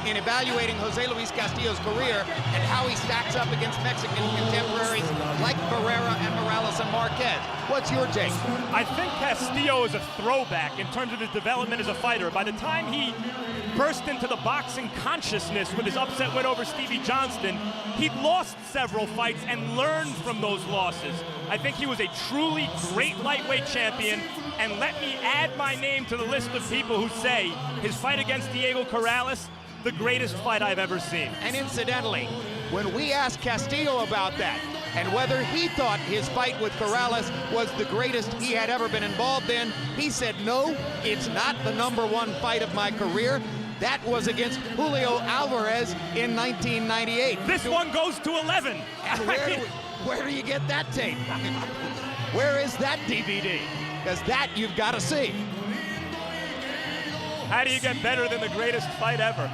in evaluating Jose Luis Castillo's career and how he stacks up against Mexican contemporaries like Barrera and Morales and Marquez. What's your take? I think Castillo is a throwback in terms of his development as a fighter. By the time he burst into the boxing consciousness with his upset win over Stevie Johnston, he'd lost several fights and learned from those losses. I think he was a truly great lightweight champion, and let me add my name to the list of people who say his fight against Diego Corrales, the greatest fight I've ever seen. And incidentally, when we asked Castillo about that, and whether he thought his fight with Corrales was the greatest he had ever been involved in, he said, no, it's not the #1 fight of my career. That was against Julio Alvarez in 1998. This one goes to 11. And where do you get that tape? Where is that DVD? Because that you've got to see. How do you get better than the greatest fight ever?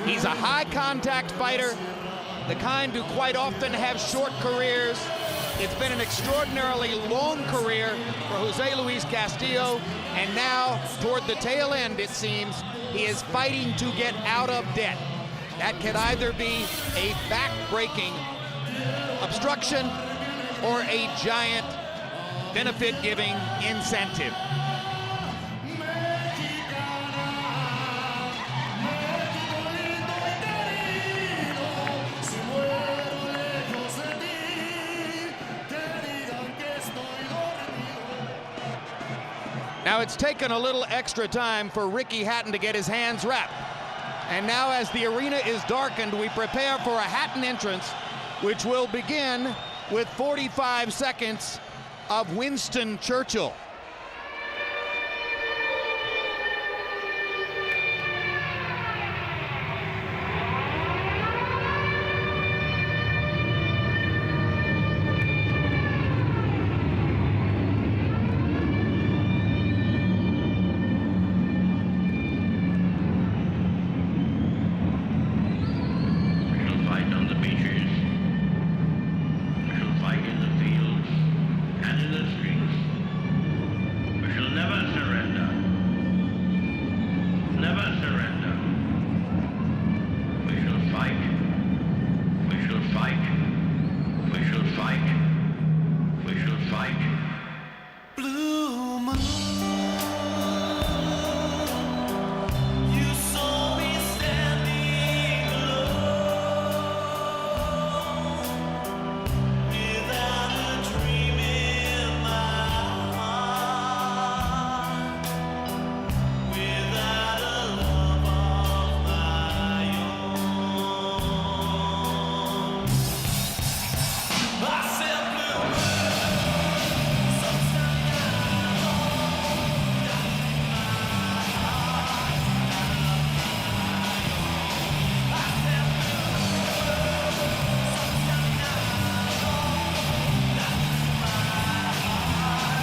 He's a high-contact fighter, the kind who quite often have short careers. It's been an extraordinarily long career for Jose Luis Castillo, and now, toward the tail end, it seems, he is fighting to get out of debt. That could either be a back-breaking obstruction or a giant benefit-giving incentive. Now it's taken a little extra time for Ricky Hatton to get his hands wrapped. And now as the arena is darkened, we prepare for a Hatton entrance, which will begin with 45 seconds of Winston Churchill.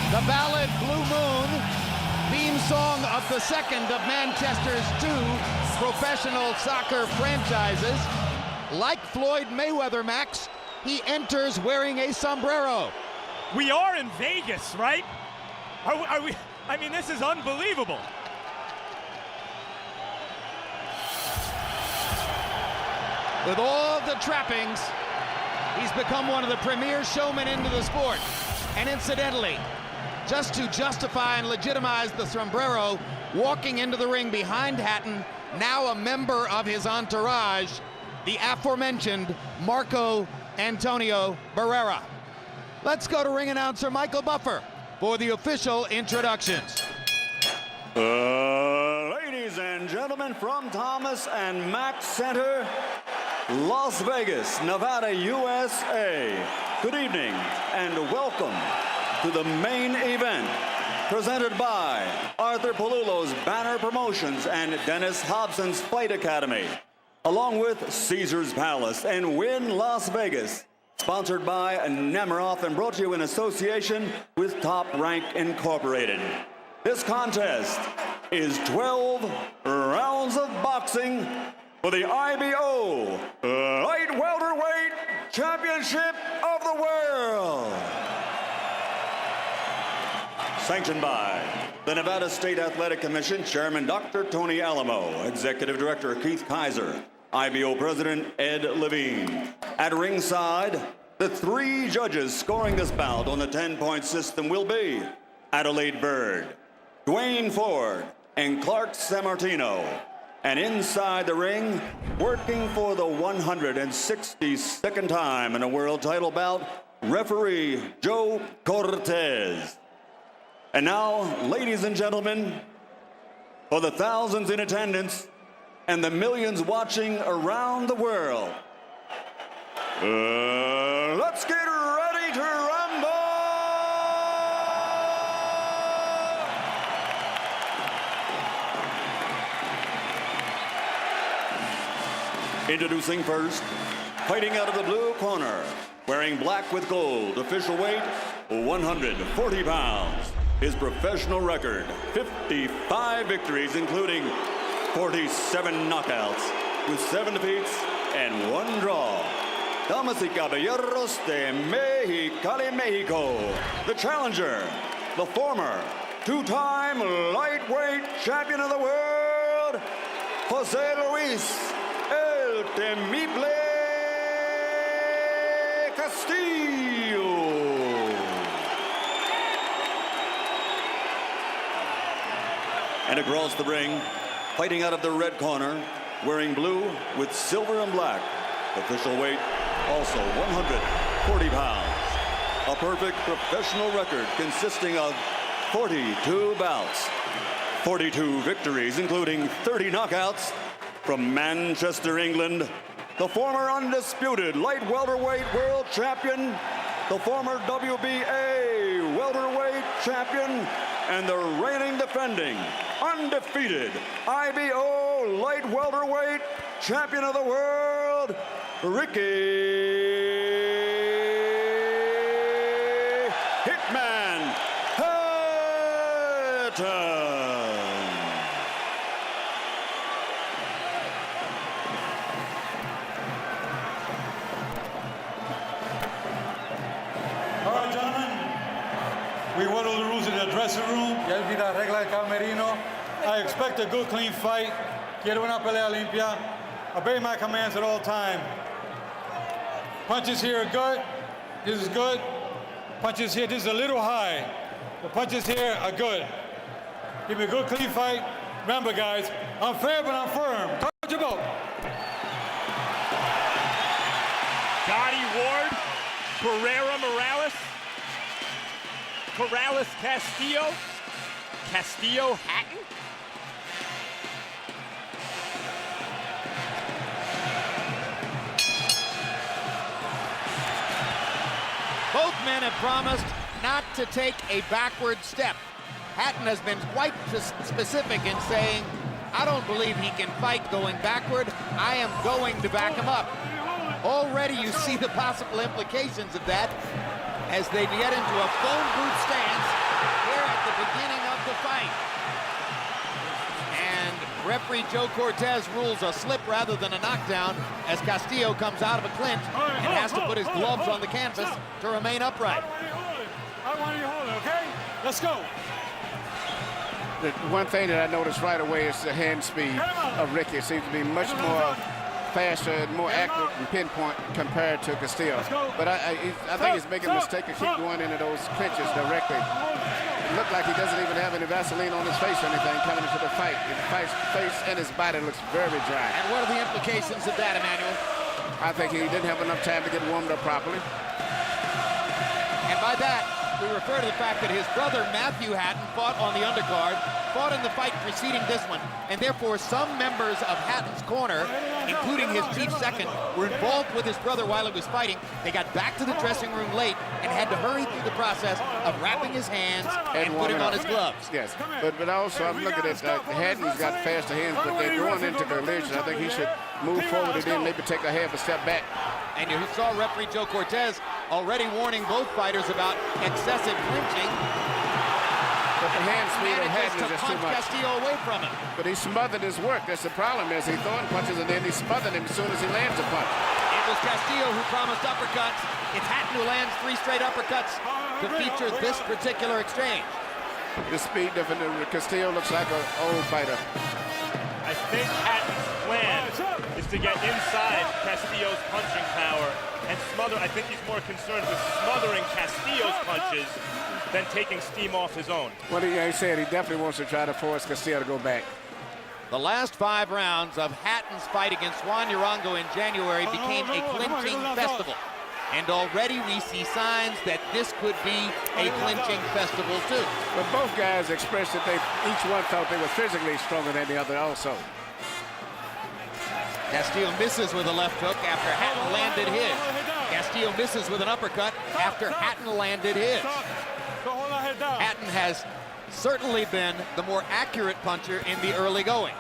The ballad Blue Moon, theme song of the second of Manchester's 2 professional soccer franchises. Like Floyd Mayweather, Max, he enters wearing a sombrero. We are in Vegas, right? Are we? I mean, this is unbelievable. With all the trappings, he's become one of the premier showmen into the sport. And incidentally, just to justify and legitimize the sombrero, walking into the ring behind Hatton, now a member of his entourage, the aforementioned Marco Antonio Barrera. Let's go to ring announcer Michael Buffer for the official introductions. Ladies and gentlemen, from Thomas and Mack Center, Las Vegas, Nevada, USA. Good evening and welcome to the main event, presented by Arthur Palullo's Banner Promotions and Dennis Hobson's Fight Academy, along with Caesar's Palace and Wynn Las Vegas, sponsored by Nemiroff and brought to you in association with Top Rank Incorporated. This contest is 12 rounds of boxing for the IBO Light Welterweight Championship of the World. Sanctioned by the Nevada State Athletic Commission Chairman Dr. Tony Alamo, Executive Director Keith Kaiser, IBO President Ed Levine. At ringside, the 3 judges scoring this bout on the 10-point system will be Adelaide Bird, Dwayne Ford, and Clark Sammartino. And inside the ring, working for the 162nd time in a world title bout, referee Joe Cortez. And now, ladies and gentlemen, for the thousands in attendance and the millions watching around the world, let's get ready to rumble! Introducing first, fighting out of the blue corner, wearing black with gold, official weight 140 pounds. His professional record, 55 victories, including 47 knockouts, with 7 defeats and 1 draw. Damas y caballeros de Mexicali, Mexico, the challenger, the former 2-time lightweight champion of the world, José Luis El Temible Castillo. And across the ring, fighting out of the red corner, wearing blue with silver and black, official weight also 140 pounds. A perfect professional record consisting of 42 bouts, 42 victories, including 30 knockouts. From Manchester, England, the former undisputed light welterweight world champion, the former WBA welterweight champion, and the reigning defending undefeated IBO light welterweight champion of the world, Ricky Hitman Hatton. We follow the rules in the dressing room. Ya vi la regla del camerino. I expect a good, clean fight. Quiero una pelea limpia. Obey my commands at all time. Punches here are good. This is good. Punches here, this is a little high. The punches here are good. Give me a good, clean fight. Remember, guys, I'm fair, but I'm firm. Touch your boat. Gotti Ward, Pereira Morales, Corrales Castillo, Castillo Hatton. Both men have promised not to take a backward step. Hatton has been quite specific in saying, I don't believe he can fight going backward. I am going to back him up. Already you see the possible implications of that as they get into a phone booth stance here at the beginning of the fight. And referee Joe Cortez rules a slip rather than a knockdown as Castillo comes out of a clinch and has to put his gloves on the canvas to remain upright. I want you to hold it, okay? Let's go. The one thing that I noticed right away is the hand speed of Ricky. It seems to be much more faster and more accurate and pinpoint compared to Castillo. But I think he's making a mistake to keep going into those clinches directly. It looked like he doesn't even have any Vaseline on his face or anything coming into the fight. His face and his body looks very dry. And what are the implications of that, Emmanuel? I think he didn't have enough time to get warmed up properly. And by that, we refer to the fact that his brother, Matthew Hatton, fought on the undercard, fought in the fight preceding this one, and therefore some members of Hatton's corner, including his chief second, were involved with his brother while he was fighting. They got back to the dressing room late and had to hurry through the process of wrapping his hands and putting on his gloves. Yes, but also I'm looking at Hatton's got faster hands, but they're going into collision. I think he should move forward and then maybe take a half a step back. And you saw referee Joe Cortez already warning both fighters about excessive clinching. But the hand speed of Hatton is just too much. Castillo away from him. But he smothered his work. That's the problem, is he's throwing punches and then he smothered him as soon as he lands a punch. It was Castillo who promised uppercuts. It's Hatton who lands 3 straight uppercuts to feature this particular exchange. the speed difference. Castillo looks like an old fighter. I think Hatton's plan is to get inside Castillo's punching power and smother. I think he's more concerned with smothering Castillo's punches than taking steam off his own. Well, he said he definitely wants to try to force Castillo to go back. The last 5 rounds of Hatton's fight against Juan Urango in January became a clinching festival. And already we see signs that this could be a clinching festival too. But both guys expressed that each one felt they were physically stronger than the other also. Castillo misses with a left hook after Hatton landed his. Castillo misses with an uppercut after Hatton landed his. Hatton has certainly been the more accurate puncher in the early going.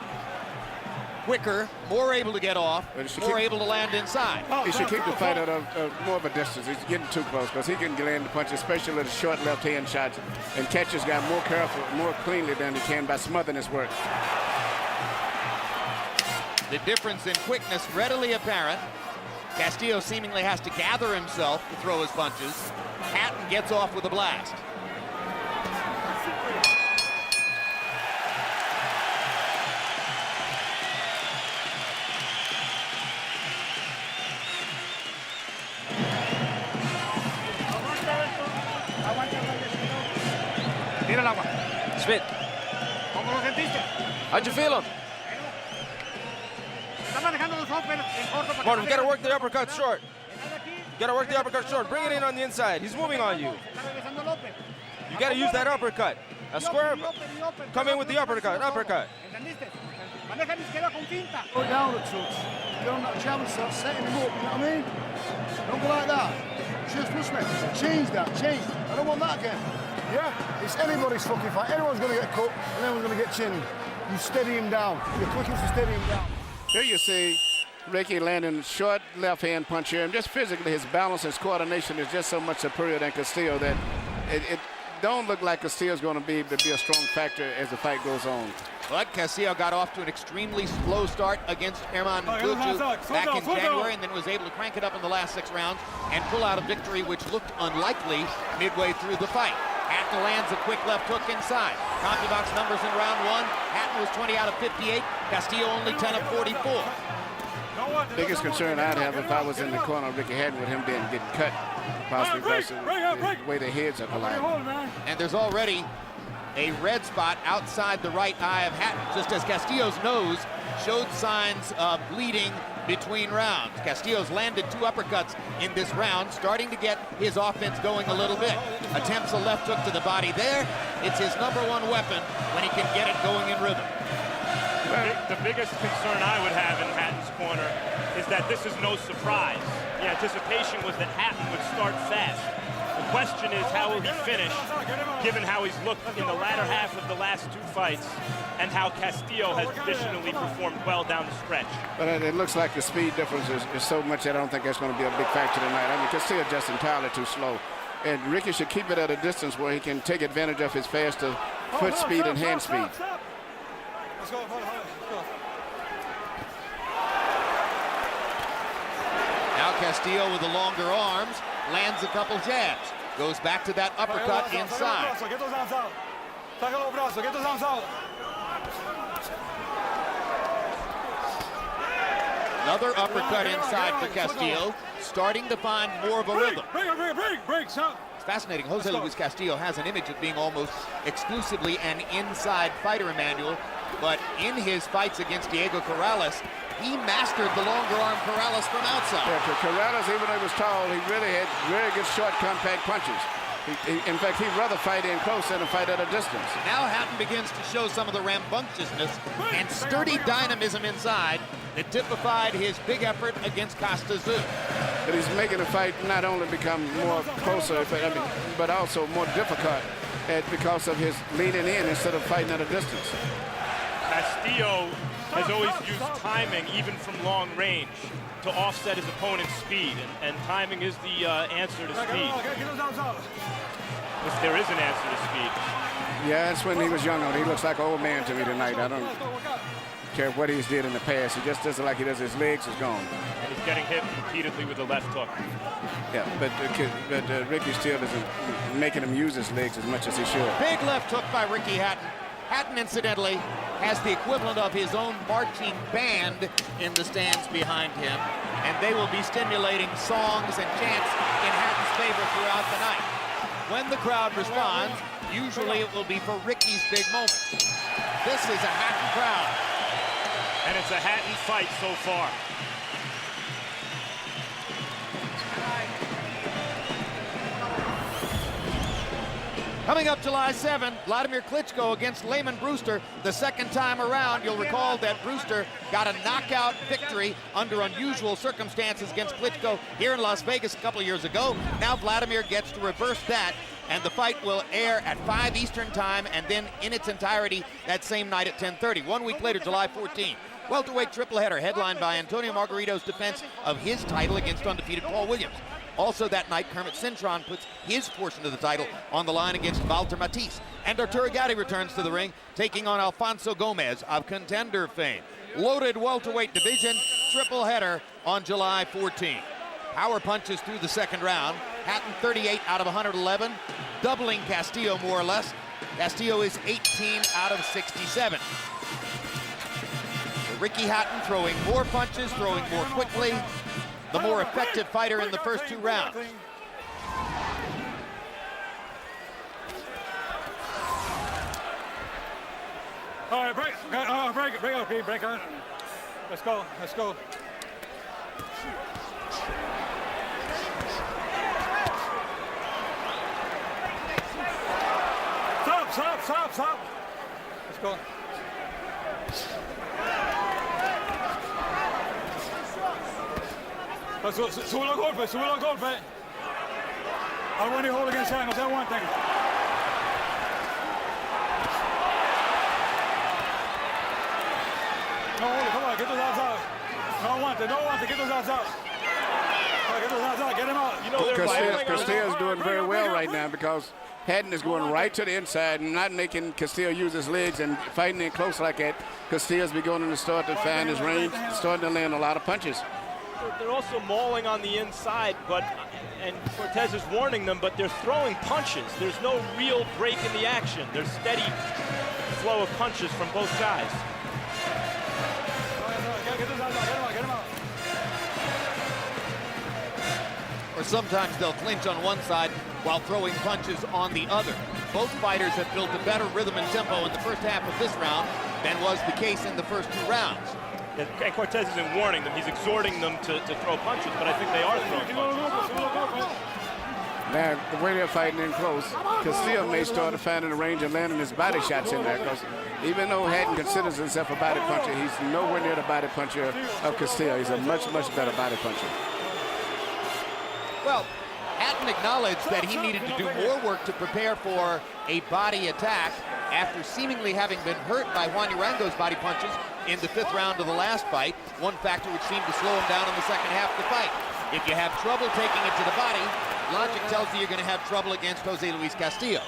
Quicker, more able to get off, more able to land inside. He should keep the fight at more of a distance. He's getting too close because he can land the punch, especially with the short left hand shots. And catches got more careful, more cleanly than he can by smothering his work. The difference in quickness readily apparent. Castillo seemingly has to gather himself to throw his punches. Hatton gets off with a blast. Smith, how'd you feel him? Come on, we gotta work the uppercut short. Gotta work the uppercut short. Bring it in on the inside. He's moving on you. You gotta use that uppercut. A square. Come in with the uppercut. Uppercut. Go down the trucks. Get on that jab and start setting him up, you know what I mean? Don't go like that. Just push me. Change that, change. I don't want that again. Yeah, it's anybody's fucking fight. Everyone's going to get cut, and everyone's going to get chinned. You steady him down. Your quickest to steady him down. Here you see Ricky landing short left-hand punch here. And just physically, his balance, his coordination is just so much superior than Castillo that it don't look like Castillo's going to be a strong factor as the fight goes on. But Castillo got off to an extremely slow start against Herman Guju back in January and then was able to crank it up in the last 6 rounds and pull out a victory which looked unlikely midway through the fight. Hatton lands a quick left hook inside. CompuBox numbers in round 1. Hatton was 20 out of 58. Castillo only 10 of 44. Biggest concern I'd have if I was in the corner of Ricky Hatton with him getting cut, possibly because of the way the heads are colliding. And there's already a red spot outside the right eye of Hatton, just as Castillo's nose showed signs of bleeding between rounds. Castillo's landed 2 uppercuts in this round, starting to get his offense going a little bit. Attempts a left hook to the body there. It's his #1 weapon when he can get it going in rhythm. The biggest concern I would have in Hatton's corner is that this is no surprise. The anticipation was that Hatton would start fast. The question is, how will he finish, given how he's looked in the latter half of the last 2 fights and how Castillo has traditionally performed well down the stretch. But it looks like the speed difference is so much that I don't think that's going to be a big factor tonight. I mean, Castillo just entirely too slow. And Ricky should keep it at a distance where he can take advantage of his faster foot speed and hand speed. Let's go. Now Castillo with the longer arms lands a couple jabs. Goes back to that uppercut inside. Get those arms out. Get those arms out. Another uppercut inside for Castillo, starting to find more of a rhythm. Break, son. It's fascinating. Jose Luis Castillo has an image of being almost exclusively an inside fighter, Emmanuel, but in his fights against Diego Corrales, he mastered the longer arm Corrales from outside. Yeah, for Corrales, even though he was tall, he really had very good short, compact punches. In fact, he'd rather fight in close than to fight at a distance. Now Hatton begins to show some of the rambunctiousness and sturdy dynamism inside that typified his big effort against Costa Zoo. But he's making the fight not only become more closer, but also more difficult because of his leaning in instead of fighting at a distance. Castillo has always used timing, even from long range, to offset his opponent's speed, and timing is the answer to speed. If there is an answer to speed. Yeah, that's when he was younger. He looks like an old man to me tonight. care what he's did in the past. He just does it like he does. His legs is gone. And he's getting hit repeatedly with the left hook. Yeah, but Ricky still isn't making him use his legs as much as he should. Big left hook by Ricky Hatton. Hatton, incidentally, has the equivalent of his own marching band in the stands behind him, and they will be stimulating songs and chants in Hatton's favor throughout the night. When the crowd responds, usually it will be for Ricky's big moment. This is a Hatton crowd. And it's a Hatton fight so far. Coming up July 7, Vladimir Klitschko against Layman Brewster. The second time around, you'll recall that Brewster got a knockout victory under unusual circumstances against Klitschko here in Las Vegas a couple of years ago. Now Vladimir gets to reverse that, and the fight will air at 5 Eastern time and then in its entirety that same night at 10:30. 1 week later, July 14. Welterweight triple header headlined by Antonio Margarito's defense of his title against undefeated Paul Williams. Also that night, Kermit Cintron puts his portion of the title on the line against Walter Matisse. And Arturo Gatti returns to the ring, taking on Alfonso Gomez of Contender fame. Loaded welterweight division, triple header on July 14. Power punches through the second round. Hatton 38 out of 111, doubling Castillo more or less. Castillo is 18 out of 67. Ricky Hatton throwing more punches, throwing more quickly. The more effective fighter in the first 2 rounds. All right, break on. Let's go. Stop. Let's go. Sube los golpes. I want to hold against angles, that's one thing. No, come on, get those outs out. No one, get those outs out. Get those outs out, get him out. You know, Castillo's doing very well right now because Hatton is going right to the inside and not making Castillo use his legs and fighting in close like that. Castillo's beginning to start to find his range, starting to land a lot of punches. They're also mauling on the inside, and Cortez is warning them, but they're throwing punches. There's no real break in the action. There's steady flow of punches from both guys. Get him out. Or sometimes they'll clinch on one side while throwing punches on the other. Both fighters have built a better rhythm and tempo in the first half of this round than was the case in the first 2 rounds. And Cortez isn't warning them, he's exhorting them to throw punches, but I think they are throwing punches. Now, the way they're fighting in close, Castillo may start to find in the range and landing his body shots in there, because even though Hatton considers himself a body puncher, he's nowhere near the body puncher of Castillo. He's a much better body puncher. Well, Hatton acknowledged that he needed to do more work to prepare for a body attack after seemingly having been hurt by Juan Urango's body punches in the 5th round of the last fight, one factor which seemed to slow him down in the second half of the fight. If you have trouble taking it to the body, logic tells you you're going to have trouble against José Luis Castillo.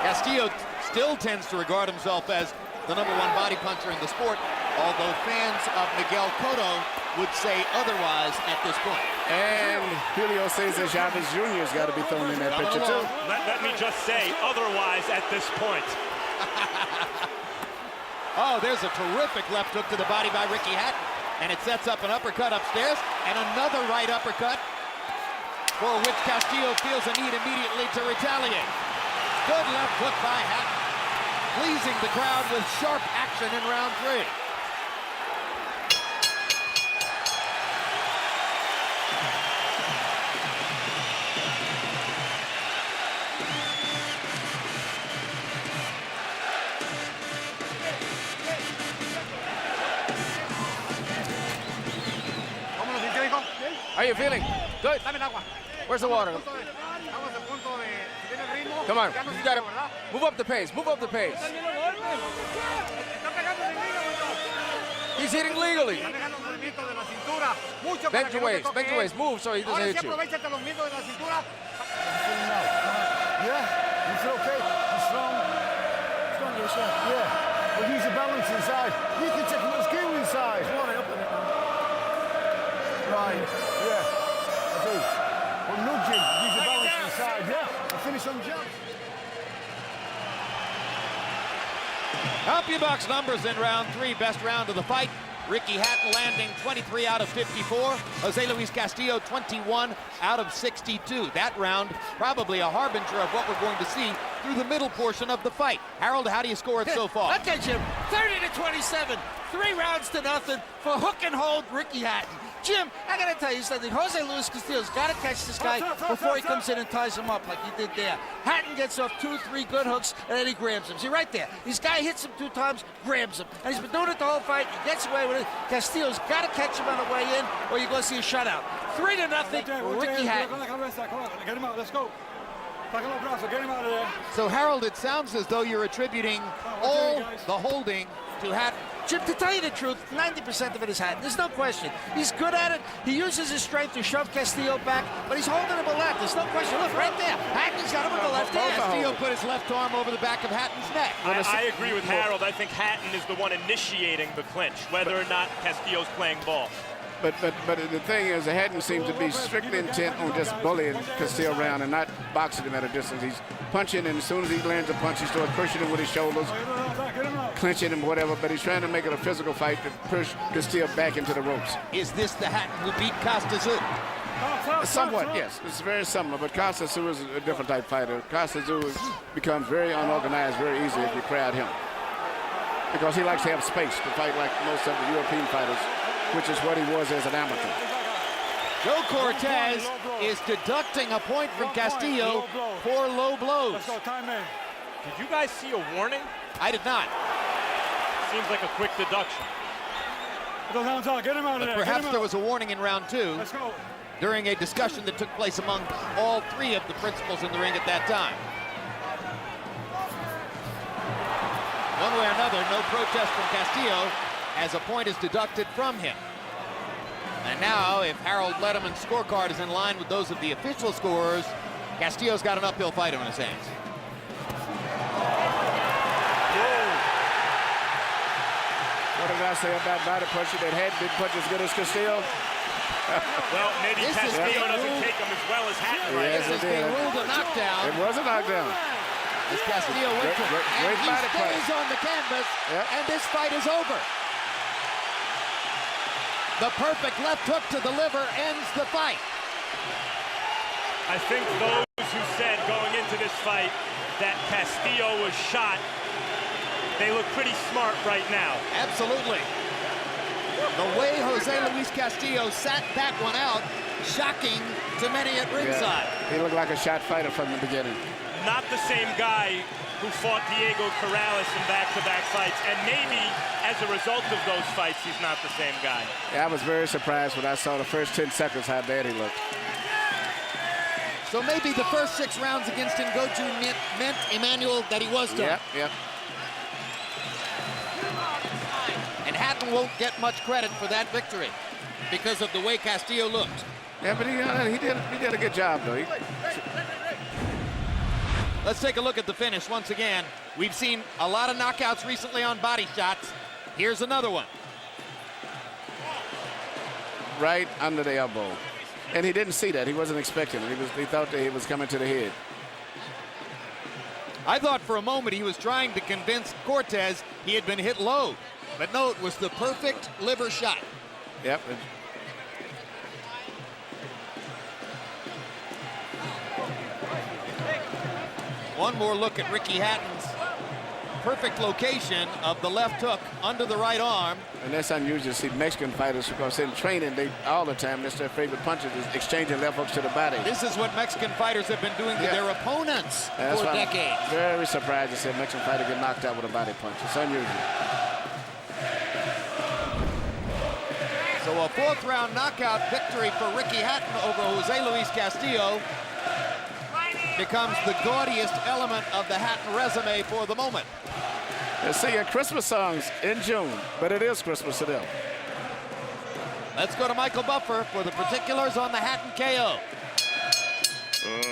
Castillo still tends to regard himself as the #1 body puncher in the sport, although fans of Miguel Cotto would say otherwise at this point. And Julio Cesar Chavez Jr. has got to be thrown in that picture too. Let me just say otherwise at this point. Oh, there's a terrific left hook to the body by Ricky Hatton, and it sets up an uppercut upstairs, and another right uppercut for which Castillo feels a need immediately to retaliate. Good left hook by Hatton, pleasing the crowd with sharp action in round 3. How are you feeling? Good. Where's the water? Come on, you gotta move up the pace. He's hitting legally. Bend your waist, move so he doesn't hit you. Yeah, he's okay. He's strong. Strong, yeah. Well, use your balance inside. You can take a little skill inside. Right, yeah. I do. Well, nudging, use your balance inside, yeah. And finish on jump. CompuBox numbers in round 3, best round of the fight. Ricky Hatton landing 23 out of 54. Jose Luis Castillo 21 out of 62. That round probably a harbinger of what we're going to see through the middle portion of the fight. Harold, how do you score it so far? Okay, Jim, 30-27, 3 rounds to nothing for hook and hold Ricky Hatton. Jim, I gotta tell you something. Jose Luis Castillo's gotta catch this guy before he comes in and ties him up like he did there. Hatton gets off 2-3 good hooks, and then he grabs him. See, right there. This guy hits him 2 times, grabs him. And he's been doing it the whole fight. He gets away with it. Castillo's gotta catch him on the way in, or you're gonna see a shutout. 3-0 for Ricky Hatton. Get him out, let's go. Get him out of there. So, Harold, it sounds as though you're attributing all the holding to Hatton. Jim, to tell you the truth, 90% of it is Hatton. There's no question. He's good at it. He uses his strength to shove Castillo back, but he's holding him a left. There's no question. Look, right there. Hatton's got him with the left hand. Castillo put his left arm over the back of Hatton's neck. I agree with Harold. I think Hatton is the one initiating the clinch, whether or not Castillo's playing ball. But the thing is, Hatton seems to be strictly intent on just bullying Castillo around and not boxing him at a distance. He's punching, and as soon as he lands a punch, he starts pushing him with his shoulders, clinching him, whatever. But he's trying to make it a physical fight to push Castillo back into the ropes. Is this the Hatton who beat Castillo? Somewhat, yes. It's very similar, but Castillo is a different type fighter. Castillo becomes very unorganized very easy if you crowd him, because he likes to have space to fight like most of the European fighters, which is what he was as an amateur. Joe Cortez is deducting a point from Castillo for low blows. Let's go, time in. Did you guys see a warning? I did not. Seems like a quick deduction. Get him out of there. Perhaps there was a warning in round 2 Let's go. during a discussion that took place among all 3 of the principals in the ring at that time. One way or another, no protest from Castillo as a point is deducted from him. And now, if Harold Letterman's scorecard is in line with those of the official scorers, Castillo's got an uphill fight on his hands. What did I say about body punching? That head didn't punch as good as Castillo? Well, maybe Castillo doesn't take him as well as Hatton right This now. has been ruled a knockdown. It was a knockdown. As Castillo went for it, and he body punch. stays on the canvas, Yep. and this fight is over. The perfect left hook to the liver ends the fight. I think those who said going into this fight that Castillo was shot, they look pretty smart right now. Absolutely. The way Jose Luis Castillo sat that one out, shocking to many at ringside. Yeah. He looked like a shot fighter from the beginning. Not the same guy who fought Diego Corrales in back-to-back fights, and maybe as a result of those fights, he's not the same guy. Yeah, I was very surprised when I saw the first 10 seconds how bad he looked. So maybe the first 6 rounds against Ngoju meant, Emmanuel, that he was done. Yep. And Hatton won't get much credit for that victory because of the way Castillo looked. Yeah, but he did a good job, though. Let's take a look at the finish once again. We've seen a lot of knockouts recently on body shots. Here's another one. Right under the elbow. And he didn't see that. He wasn't expecting it. He thought that it was coming to the head. I thought for a moment he was trying to convince Cortez he had been hit low. But no, it was the perfect liver shot. Yep. One more look at Ricky Hatton's perfect location of the left hook under the right arm. And that's unusual to see Mexican fighters, because in training, they all the time, that's their favorite punches, is exchanging left hooks to the body. This is what Mexican fighters have been doing to their opponents for decades. I'm very surprised to see a Mexican fighter get knocked out with a body punch. It's unusual. So a 4th round knockout victory for Ricky Hatton over Jose Luis Castillo becomes the gaudiest element of the Hatton resume for the moment. They're singing Christmas songs in June, but it is Christmas to them. Let's go to Michael Buffer for the particulars on the Hatton KO.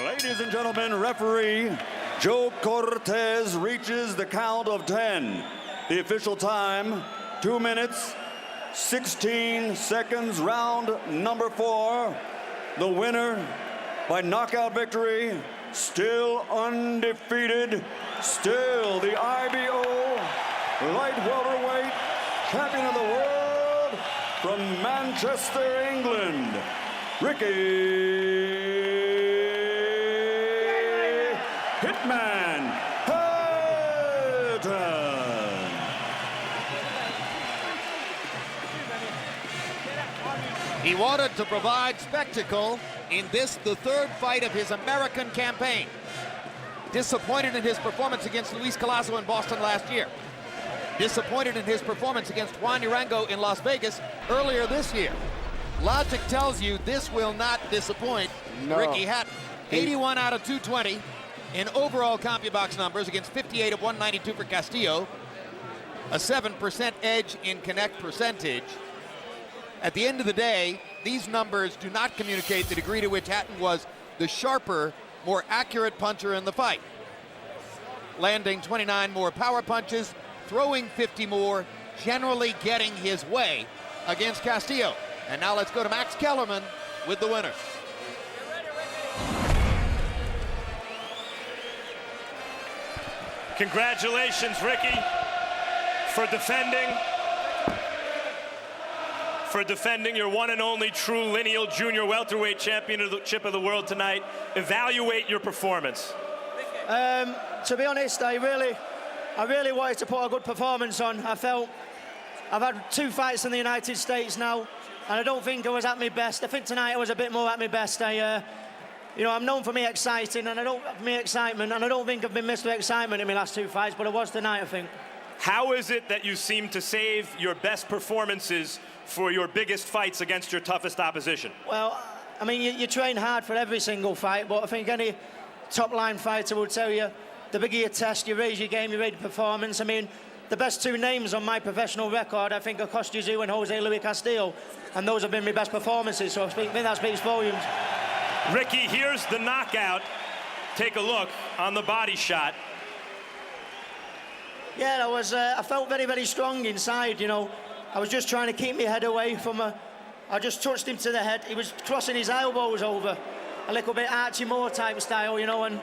Ladies and gentlemen, referee Joe Cortez reaches the count of 10. The official time, 2 minutes, 16 seconds, round number 4. The winner by knockout victory, still undefeated, still the IBO light welterweight champion of the world from Manchester, England, Ricky Hitman Hatton. He wanted to provide spectacle in this, the third fight of his American campaign. Disappointed in his performance against Luis Colazo in Boston last year. Disappointed in his performance against Juan Urango in Las Vegas earlier this year. Logic tells you this will not disappoint Ricky Hatton. 81 out of 220 in overall CompuBox numbers against 58 of 192 for Castillo. A 7% edge in connect percentage. At the end of the day, these numbers do not communicate the degree to which Hatton was the sharper, more accurate puncher in the fight. Landing 29 more power punches, throwing 50 more, generally getting his way against Castillo. And now let's go to Max Kellerman with the winner. Congratulations, Ricky, for defending your one and only true lineal junior welterweight championship of the world tonight. Evaluate your performance. To be honest, I really wanted to put a good performance on. I felt I've had 2 fights in the United States now, and I don't think I was at my best. I think tonight I was a bit more at my best. I'm known for me exciting, and I don't think I've been missed with excitement in my last 2 fights, but I was tonight, I think. How is it that you seem to save your best performances for your biggest fights against your toughest opposition? Well, I mean, you train hard for every single fight, but I think any top-line fighter will tell you, the bigger you test, you raise your game, you raise your performance. I mean, the best 2 names on my professional record, I think, are Castillo and José Luis Castillo, and those have been my best performances, so I think that speaks volumes. Ricky, here's the knockout. Take a look on the body shot. Yeah, I felt very, very strong inside, I was just trying to keep my head away from I just touched him to the head. He was crossing his elbows over, a little bit Archie Moore type style, and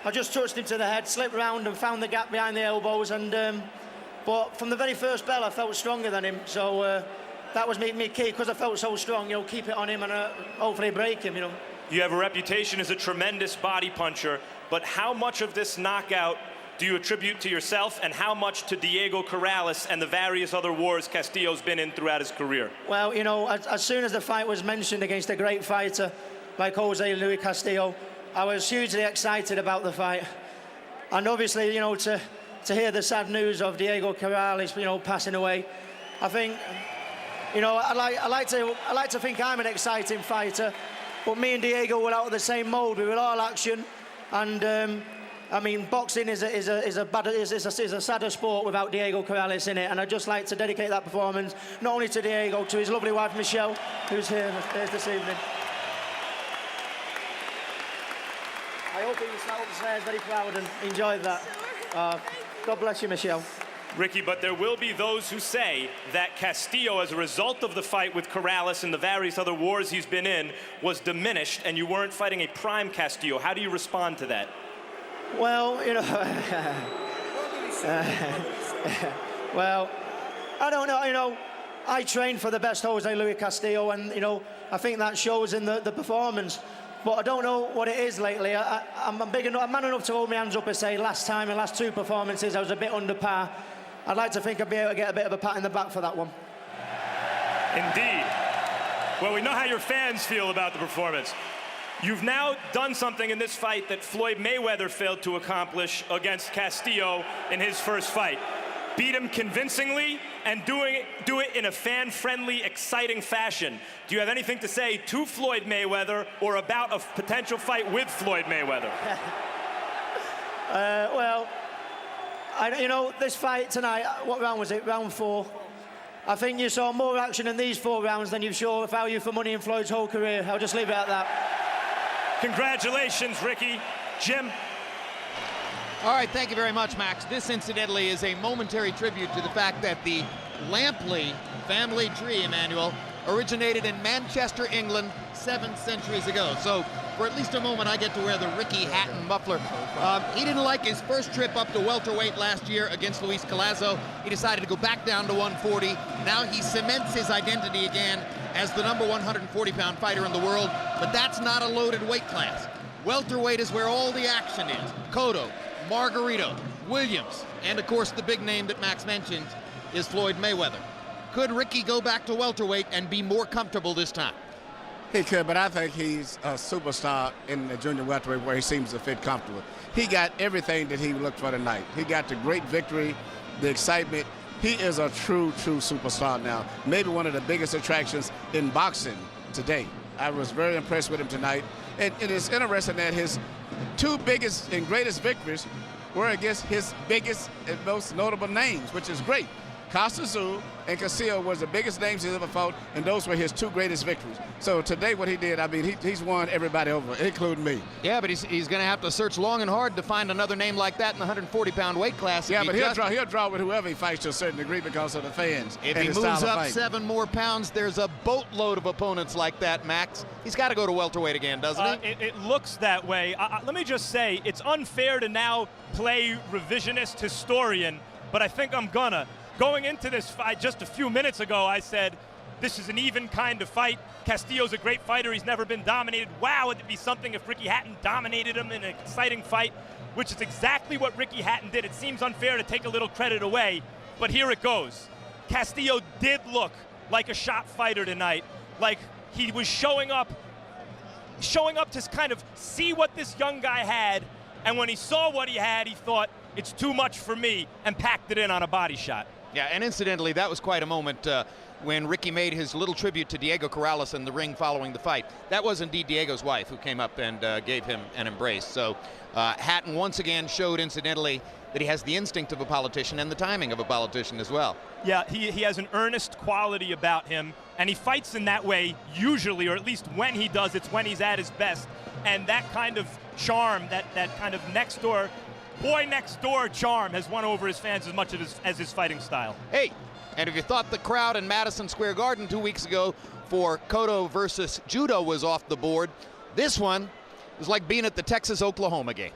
I just touched him to the head, slipped round and found the gap behind the elbows, and but from the very first bell I felt stronger than him, so that was me key, because I felt so strong, keep it on him and hopefully break him, You have a reputation as a tremendous body puncher, but how much of this knockout do you attribute to yourself, and how much to Diego Corrales and the various other wars Castillo's been in throughout his career? Well, as soon as the fight was mentioned against a great fighter like José Luis Castillo, I was hugely excited about the fight. And obviously, to hear the sad news of Diego Corrales, passing away, I think, I like to think I'm an exciting fighter, but me and Diego were out of the same mold. We were all action, and I mean, boxing is a sadder sport without Diego Corrales in it, and I'd just like to dedicate that performance not only to Diego, to his lovely wife Michelle, who's here this evening. I hope he sat upstairs very proud and enjoyed that. God bless you, Michelle. Ricky, but there will be those who say that Castillo, as a result of the fight with Corrales and the various other wars he's been in, was diminished, and you weren't fighting a prime Castillo. How do you respond to that? Well, well, I don't know, I trained for the best José Luis Castillo, and, I think that shows in the performance. But I don't know what it is lately. I'm man enough to hold my hands up and say last 2 performances, I was a bit under par. I'd like to think I'd be able to get a bit of a pat in the back for that one. Indeed. Well, we know how your fans feel about the performance. You've now done something in this fight that Floyd Mayweather failed to accomplish against Castillo in his first fight. Beat him convincingly and do it in a fan-friendly, exciting fashion. Do you have anything to say to Floyd Mayweather or about a potential fight with Floyd Mayweather? Well, You know, this fight tonight, what round was it? Round 4. I think you saw more action in these 4 rounds than you saw value for money in Floyd's whole career. I'll just leave it at that. Congratulations, Ricky. Jim. All right, thank you very much, Max. This, incidentally, is a momentary tribute to the fact that the Lampley family tree, Emmanuel, originated in Manchester, England, 7 centuries ago. So, for at least a moment, I get to wear the Ricky Hatton muffler. He didn't like his first trip up to welterweight last year against Luis Collazo. He decided to go back down to 140. Now he cements his identity again as the number 140-pound fighter in the world, but that's not a loaded weight class. Welterweight is where all the action is. Cotto, Margarito, Williams, and of course the big name that Max mentioned is Floyd Mayweather. Could Ricky go back to welterweight and be more comfortable this time? He could, but I think he's a superstar in the junior welterweight where he seems to fit comfortable. He got everything that he looked for tonight. He got the great victory, the excitement. He is a true superstar now. Maybe one of the biggest attractions in boxing today. I was very impressed with him tonight. And it is interesting that his 2 biggest and greatest victories were against his biggest and most notable names, which is great. Castillo and Castillo was the biggest names he's ever fought, and those were his 2 greatest victories. So today what he did, I mean, he's won everybody over, including me. Yeah, but he's going to have to search long and hard to find another name like that in the 140-pound weight class. Yeah, but he'll draw with whoever he fights to a certain degree because of the fans. If he moves up 7 more pounds, there's a boatload of opponents like that, Max. He's got to go to welterweight again, doesn't he? It looks that way. Let me just say, it's unfair to now play revisionist historian, but I think I'm gonna. Going into this fight just a few minutes ago, I said, this is an even kind of fight. Castillo's a great fighter. He's never been dominated. Wow, it'd be something if Ricky Hatton dominated him in an exciting fight, which is exactly what Ricky Hatton did. It seems unfair to take a little credit away, but here it goes. Castillo did look like a shot fighter tonight, like he was showing up to kind of see what this young guy had, and when he saw what he had, he thought, it's too much for me, and packed it in on a body shot. Yeah, and incidentally, that was quite a moment when Ricky made his little tribute to Diego Corrales in the ring following the fight. That was indeed Diego's wife who came up and gave him an embrace. So Hatton once again showed, incidentally, that he has the instinct of a politician and the timing of a politician as well. Yeah, he has an earnest quality about him, and he fights in that way usually, or at least when he does, it's when he's at his best. And that kind of charm, that kind of boy next door charm has won over his fans as much as his fighting style. Hey, and if you thought the crowd in Madison Square Garden 2 weeks ago for Cotto versus Judo was off the board, this one was like being at the Texas-Oklahoma game.